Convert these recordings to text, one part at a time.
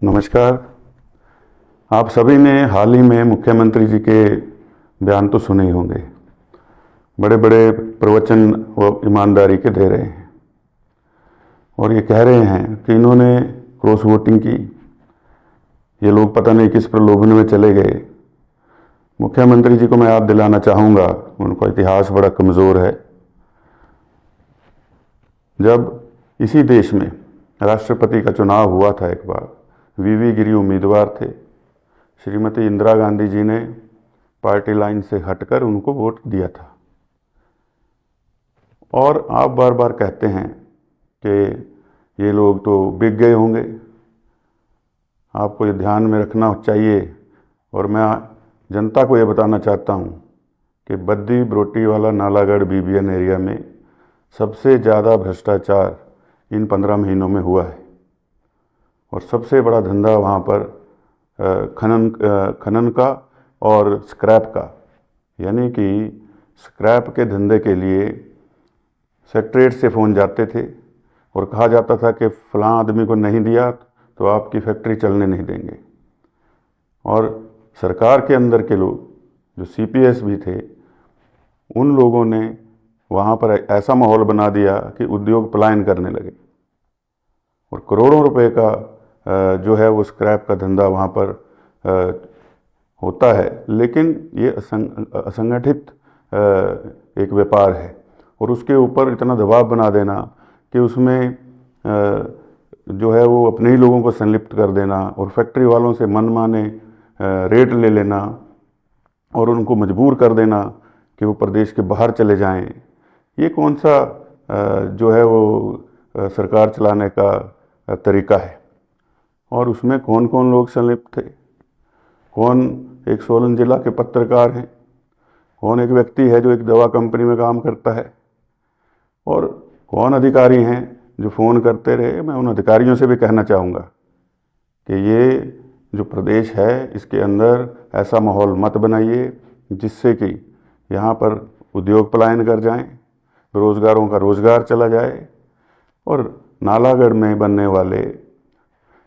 नमस्कार। आप सभी ने हाल ही में मुख्यमंत्री जी के बयान तो सुने ही होंगे। बड़े बड़े प्रवचन वो ईमानदारी के दे रहे हैं और ये कह रहे हैं कि इन्होंने क्रॉस वोटिंग की, ये लोग पता नहीं किस प्रलोभन में चले गए। मुख्यमंत्री जी को मैं याद दिलाना चाहूँगा, उनका इतिहास बड़ा कमज़ोर है। जब इसी देश में राष्ट्रपति का चुनाव हुआ था, एक बार वीवी गिरी उम्मीदवार थे। श्रीमती इंदिरा गांधी जी ने पार्टी लाइन से हटकर उनको वोट दिया था। और आप बार बार कहते हैं कि ये लोग तो बिक गए होंगे, आपको ये ध्यान में रखना चाहिए। और मैं जनता को ये बताना चाहता हूँ कि बद्दी बरोटीवाला नालागढ़ बीबीएन एरिया में सबसे ज़्यादा भ्रष्टाचार इन 15 महीनों में हुआ है और सबसे बड़ा धंधा वहाँ पर खनन का और स्क्रैप का, यानी कि स्क्रैप के धंधे के लिए सेक्रेटरीट से फ़ोन जाते थे और कहा जाता था कि फ़लाँ आदमी को नहीं दिया तो आपकी फैक्ट्री चलने नहीं देंगे। और सरकार के अंदर के लोग जो सीपीएस भी थे, उन लोगों ने वहाँ पर ऐसा माहौल बना दिया कि उद्योग पलायन करने लगे और करोड़ों रुपए का जो है वो स्क्रैप का धंधा वहाँ पर होता है। लेकिन ये असंगठित एक व्यापार है और उसके ऊपर इतना दबाव बना देना कि उसमें जो है वो अपने ही लोगों को संलिप्त कर देना और फैक्ट्री वालों से मनमाने रेट ले लेना और उनको मजबूर कर देना कि वो प्रदेश के बाहर चले जाएं। ये कौन सा जो है वो सरकार चलाने का तरीका है? और उसमें कौन कौन लोग संलिप्त थे? कौन एक सोलन जिला के पत्रकार हैं, कौन एक व्यक्ति है जो एक दवा कंपनी में काम करता है, और कौन अधिकारी हैं जो फ़ोन करते रहे। मैं उन अधिकारियों से भी कहना चाहूँगा कि ये जो प्रदेश है इसके अंदर ऐसा माहौल मत बनाइए जिससे कि यहाँ पर उद्योग पलायन कर जाएं, बेरोज़गारों का रोज़गार चला जाए। और नालागढ़ में बनने वाले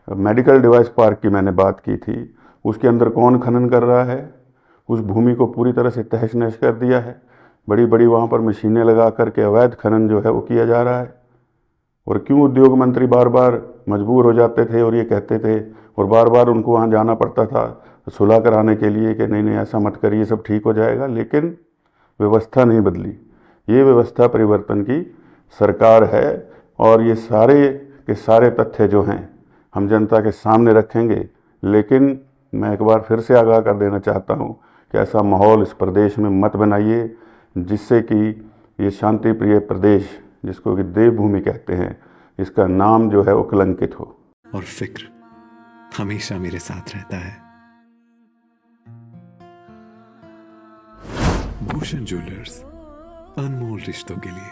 मेडिकल डिवाइस पार्क की मैंने बात की थी, उसके अंदर कौन खनन कर रहा है? उस भूमि को पूरी तरह से तहस नहस कर दिया है। बड़ी बड़ी वहाँ पर मशीनें लगा करके अवैध खनन जो है वो किया जा रहा है। और क्यों उद्योग मंत्री बार बार मजबूर हो जाते थे और ये कहते थे और बार बार उनको वहाँ जाना पड़ता था सुलह कराने के लिए कि नहीं नहीं ऐसा मत करिए, सब ठीक हो जाएगा। लेकिन व्यवस्था नहीं बदली। ये व्यवस्था परिवर्तन की सरकार है और ये सारे के सारे तथ्य जो हैं हम जनता के सामने रखेंगे। लेकिन मैं एक बार फिर से आगाह कर देना चाहता हूँ कि ऐसा माहौल इस प्रदेश में मत बनाइए जिससे कि ये शांति प्रिय प्रदेश, जिसको कि देवभूमि कहते हैं, इसका नाम जो है वो कलंकित हो। और फिक्र हमेशा मेरे साथ रहता है। भूषण ज्वेलर्स, अनमोल रिश्तों के लिए।